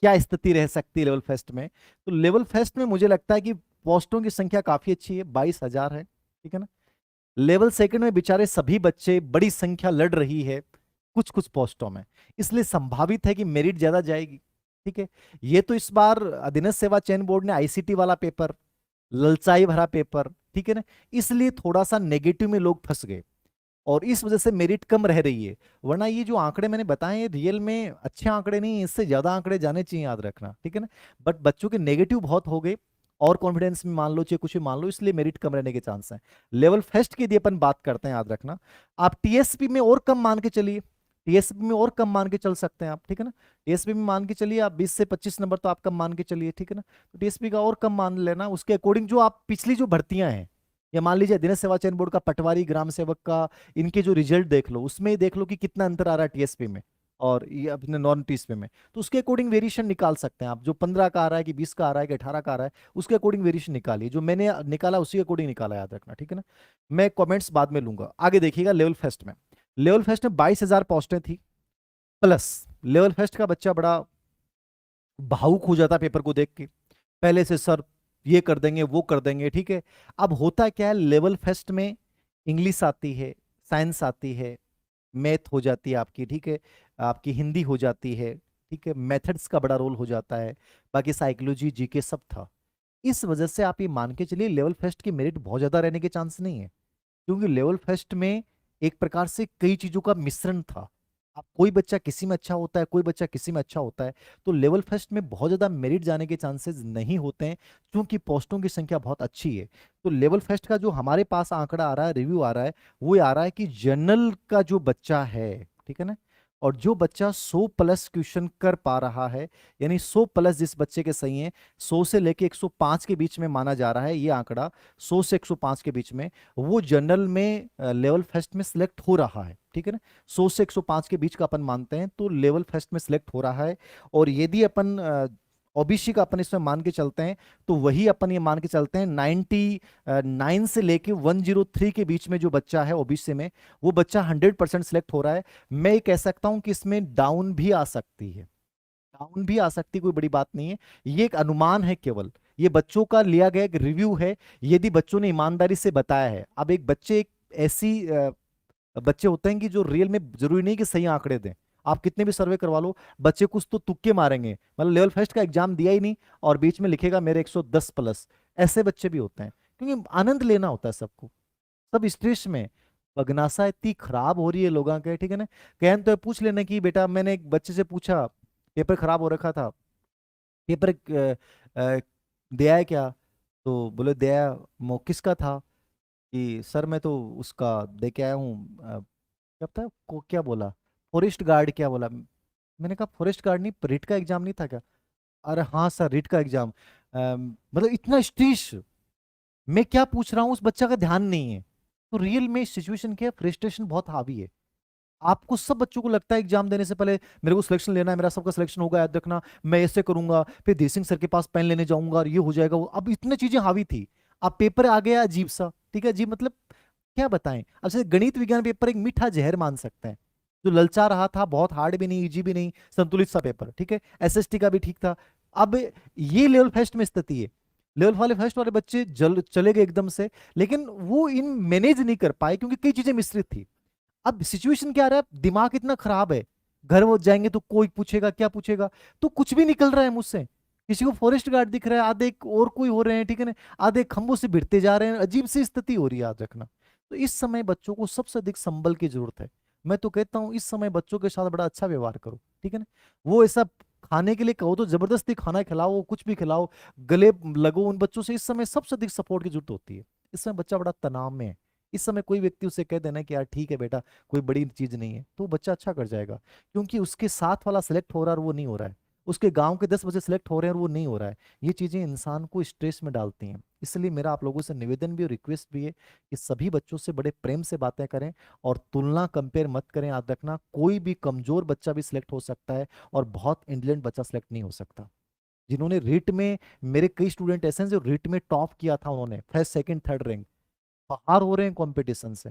क्या स्थिति रह सकती है लेवल फेस्ट में? तो लेवल फेस्ट में मुझे लगता है कि पोस्टों की संख्या काफी अच्छी है, 22,000 है, ठीक है ना। लेवल सेकंड में बेचारे सभी बच्चे, बड़ी संख्या लड़ रही है कुछ कुछ पोस्टों में, इसलिए संभावित है कि मेरिट ज्यादा जाएगी, ठीक है। ये तो इस बार अधीनस्थ सेवा चयन बोर्ड ने आईसीटी वाला पेपर, ललचाई भरा पेपर, ठीक है ना, इसलिए थोड़ा सा नेगेटिव में लोग फंस गए और इस वजह से मेरिट कम रह रही है। वरना ये जो आंकड़े मैंने बताए हैं रियल में अच्छे आंकड़े नहीं हैं, इससे ज्यादा आंकड़े जाने चाहिए, याद रखना, ठीक है ना। बट बच्चों के नेगेटिव बहुत हो गए और कॉन्फिडेंस में मान लो चाहे कुछ भी मान लो, इसलिए मेरिट कम रहने के चांस हैं। लेवल फर्स्ट की यदि अपन बात करते हैं, याद रखना, आप टीएसपी में और कम मान के चलिए, टीएसपी में और कम मान के चल सकते हैं आप, ठीक है ना। टीएसपी में मान के चलिए आप 20 से 25 नंबर तो आप कम मान के चलिए, ठीक है ना। तो टीएसपी का और कम मान लेना, उसके अकॉर्डिंग जो आप पिछली जो भर्तियां हैं, या मान लीजिए अधीनस्थ सेवा चयन बोर्ड का पटवारी, ग्राम सेवक का, इनके जो रिजल्ट देख लो, उसमें ही देख लो कि कितना अंतर आ रहा है टीएसपी में और ये अपने नॉन टीएसपी में। तो उसके अकॉर्डिंग वेरिएशन निकाल सकते हैं आप, जो 15 का आ रहा है कि 20 का आ रहा है कि 18 का आ रहा है, उसके अकॉर्डिंग वेरिएशन निकालिए। जो मैंने निकाला उसी के अकॉर्डिंग निकाला, याद रखना, ठीक है ना। मैं कमेंट्स बाद में लूंगा। आगे देखिएगा लेवल फेस्ट में, लेवल फेस्ट में 22,000 पोस्टें थी, प्लस लेवल फेस्ट का बच्चा बड़ा भावुक हो जाता पेपर को देख के, पहले से सर ये कर देंगे वो कर देंगे, ठीक है। अब होता क्या है, लेवल फेस्ट में इंग्लिश आती है, साइंस आती है, मैथ हो जाती है आपकी, ठीक है, आपकी हिंदी हो जाती है, ठीक है, मेथड्स का बड़ा रोल हो जाता है, बाकी साइकोलॉजी जीके सब था। इस वजह से आप ये मान के चलिए लेवल फेस्ट की मेरिट बहुत ज्यादा रहने के चांस नहीं है, क्योंकि लेवल फेस्ट में एक प्रकार से कई चीजों का मिश्रण था। अब कोई बच्चा किसी में अच्छा होता है, कोई बच्चा किसी में अच्छा होता है, तो लेवल फेस्ट में बहुत ज्यादा मेरिट जाने के चांसेस नहीं होते हैं, क्योंकि पोस्टों की संख्या बहुत अच्छी है। तो लेवल फेस्ट का जो हमारे पास आंकड़ा आ रहा है, रिव्यू आ रहा है, वो ये आ रहा है कि जनरल का जो बच्चा है, ठीक है ना, और जो बच्चा 100 प्लस क्वेश्चन कर पा रहा है, यानी 100 प्लस जिस बच्चे के सही है, 100 से लेके 105 के बीच में माना जा रहा है ये आंकड़ा, 100 से 105 के बीच में, वो जनरल में लेवल फर्स्ट में सिलेक्ट हो रहा है, ठीक है ना। 100 से 105 के बीच का अपन मानते हैं तो लेवल फर्स्ट में सिलेक्ट हो रहा है। और यदि अपन ओबीसी का अपन इसमें मान के चलते हैं, तो वही अपन ये मान के चलते हैं 99 से लेके 103 के बीच में जो बच्चा है ओबीसी में, वो बच्चा 100% सिलेक्ट हो रहा है। मैं ये कह सकता हूं कि इसमें डाउन भी आ सकती है, डाउन भी आ सकती, कोई बड़ी बात नहीं है, ये एक अनुमान है केवल, ये बच्चों का लिया गया एक रिव्यू है, यदि बच्चों ने ईमानदारी से बताया है। अब एक बच्चे, एक ऐसी बच्चे होते हैं कि जो रियल में जरूरी नहीं कि सही आंकड़े दें, आप कितने भी सर्वे करवा लो, बच्चे कुछ तो तुक्के मारेंगे, मतलब लेवल फर्स्ट का एग्जाम दिया ही नहीं और बीच में लिखेगा मेरे 110 प्लस, ऐसे बच्चे भी होते हैं। क्योंकि आनंद लेना होता है सबको, सब स्ट्रेस में, बगनासा इतनी खराब हो रही है लोगों के, ठीक है ना। कहन तो है, पूछ लेना कि बेटा, मैंने एक बच्चे से पूछा पेपर खराब हो रखा था, पेपर दिया है क्या, तो बोले दिया, किसका था, कि सर मैं तो उसका दे के आया हूँ, क्या पता को क्या बोला, फॉरेस्ट गार्ड क्या बोला। मैंने कहा फॉरेस्ट गार्ड नहीं, रिट का एग्जाम नहीं था क्या? अरे हाँ सर रिट का एग्जाम। मतलब इतना स्ट्रेस, मैं क्या पूछ रहा हूँ उस बच्चा का ध्यान नहीं है। तो रियल में सिचुएशन क्या है, फ्रस्ट्रेशन बहुत हावी है। आपको सब बच्चों को लगता है एग्जाम देने से पहले मेरे को सिलेक्शन लेना है, मेरा सबका सिलेक्शन होगा, याद रखना, मैं ऐसे करूंगा, फिर देसिंग सर के पास पेन लेने जाऊंगा और ये हो जाएगा वो, अब इतनी चीजें हावी थी। अब पेपर आ गया अजीब सा, ठीक है, अजीब मतलब क्या बताएं। अब जैसे गणित विज्ञान पेपर एक मीठा जहर मान सकते हैं, जो ललचा रहा था, बहुत हार्ड भी नहीं, इजी भी नहीं, संतुलित सा पेपर, ठीक है। एसएसटी का भी ठीक था। अब ये लेवल फर्स्ट में स्थिति है, लेवल वाले फर्स्ट वाले बच्चे चले गए एकदम से, लेकिन वो इन मैनेज नहीं कर पाए क्योंकि कई चीजें मिश्रित थी। अब सिचुएशन क्या रहा है, दिमाग इतना खराब है, घर वो जाएंगे तो कोई पूछेगा क्या पूछेगा, तो कुछ भी निकल रहा है मुझसे, किसी को फॉरेस्ट गार्ड दिख रहा है, आधे और कोई हो रहे हैं, ठीक है ना, आधे खंभों से भिड़ते जा रहे हैं, अजीब सी स्थिति हो रही है, याद रखना। तो इस समय बच्चों को सबसे अधिक संबल की जरूरत है। मैं तो कहता हूँ इस समय बच्चों के साथ बड़ा अच्छा व्यवहार करो, ठीक है ना। वो ऐसा खाने के लिए कहो तो जबरदस्ती खाना खिलाओ, कुछ भी खिलाओ, गले लगो उन बच्चों से, इस समय सबसे अधिक सपोर्ट की जरूरत होती है। इस समय बच्चा बड़ा तनाव में है, इस समय कोई व्यक्ति उसे कह देना कि यार ठीक है बेटा, कोई बड़ी चीज नहीं है, तो बच्चा अच्छा कर जाएगा, क्योंकि उसके साथ वाला सिलेक्ट हो रहा है और वो नहीं हो रहा है, उसके गांव के 10 बच्चे सिलेक्ट हो रहे हैं और वो नहीं हो रहा है। ये चीजें इंसान को स्ट्रेस में डालती हैं। इसलिए मेरा आप लोगों से निवेदन भी और रिक्वेस्ट भी है कि सभी बच्चों से बड़े प्रेम से बातें करें और तुलना कंपेयर मत करें। याद रखना, कोई भी कमजोर बच्चा भी सिलेक्ट हो सकता है और बहुत इंटेलिजेंट बच्चा सिलेक्ट नहीं हो सकता। जिन्होंने रीट में, मेरे कई स्टूडेंट ऐसे हैं जो रीट में टॉप किया था, उन्होंने फर्स्ट सेकंड थर्ड रैंक, बाहर हो रहे हैं कंपटीशन से।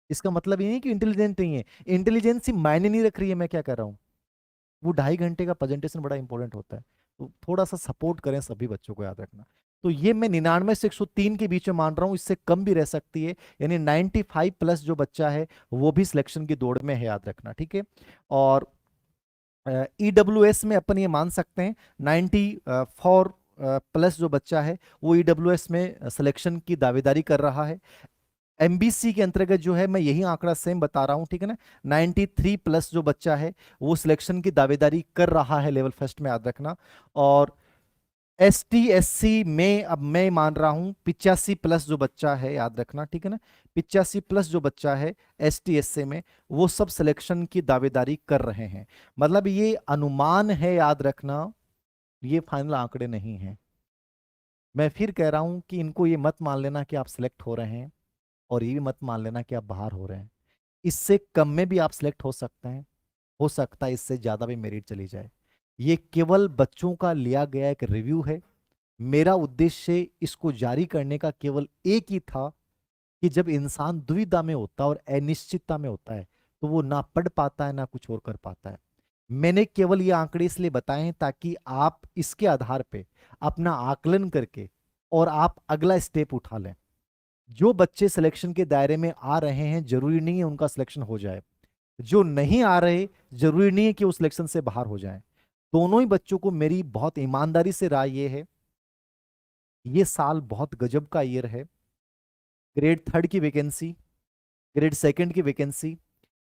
इसका मतलब ये नहीं कि इंटेलिजेंट नहीं है, इंटेलिजेंस ही मायने नहीं रख रही है, मैं क्या कर रहा हूँ, वो 2.5 घंटे का प्रेजेंटेशन बड़ा इंपॉर्टेंट होता है। तो थोड़ा सा सपोर्ट करें सभी बच्चों को, याद रखना। तो ये मैं 99 से 103 के बीच में मान रहा हूँ, इससे कम भी रह सकती है, यानी 95 प्लस जो बच्चा है वो भी सिलेक्शन की दौड़ में है, याद रखना, ठीक है। और ईडब्ल्यूएस में अपन ये मान सकते हैं 94 प्लस जो बच्चा है वो ईडब्ल्यूएस में सिलेक्शन की दावेदारी कर रहा है। एमबीसी के अंतर्गत जो है मैं यही आंकड़ा सेम बता रहा हूं, ठीक है ना। 93 प्लस जो बच्चा है वो सिलेक्शन की दावेदारी कर रहा है लेवल फर्स्ट में, याद रखना। और एस टी एस सी में अब मैं मान रहा हूं 85 प्लस जो बच्चा है, याद रखना, ठीक है ना। 85 प्लस जो बच्चा है एस टी एस सी में, वो सब सिलेक्शन की दावेदारी कर रहे हैं। मतलब ये अनुमान है, याद रखना, ये फाइनल आंकड़े नहीं है। मैं फिर कह रहा हूं कि इनको ये मत मान लेना कि आप सिलेक्ट हो रहे हैं, और ये भी मत मान लेना कि आप बाहर हो रहे हैं। इससे कम में भी आप सिलेक्ट हो सकते हैं, हो सकता है इससे ज्यादा भी मेरिट चली जाए। ये केवल बच्चों का लिया गया एक रिव्यू है। मेरा उद्देश्य इसको जारी करने का केवल एक ही था कि जब इंसान दुविधा में होता है और अनिश्चितता में होता है तो वो ना पढ़ पाता है ना कुछ और कर पाता है। मैंने केवल ये आंकड़े इसलिए बताए हैं ताकि आप इसके आधार पे अपना आकलन करके और आप अगला स्टेप उठा लें। जो बच्चे सिलेक्शन के दायरे में आ रहे हैं जरूरी नहीं है उनका सिलेक्शन हो जाए, जो नहीं आ रहे जरूरी नहीं है कि वो सिलेक्शन से बाहर हो जाए। दोनों ही बच्चों को मेरी बहुत ईमानदारी से राय ये है, ये साल बहुत गजब का ईयर है। ग्रेड थर्ड की वैकेंसी, ग्रेड सेकंड की वैकेंसी,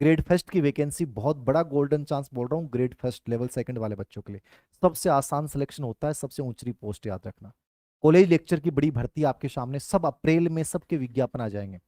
ग्रेड फर्स्ट की वैकेंसी, बहुत बड़ा गोल्डन चांस बोल रहा हूँ ग्रेड फर्स्ट लेवल सेकंड वाले बच्चों के लिए। सबसे आसान सिलेक्शन होता है, सबसे ऊंची पोस्ट, याद रखना। कॉलेज लेक्चर की बड़ी भर्ती आपके सामने, सब अप्रैल में सबके विज्ञापन आ जाएंगे।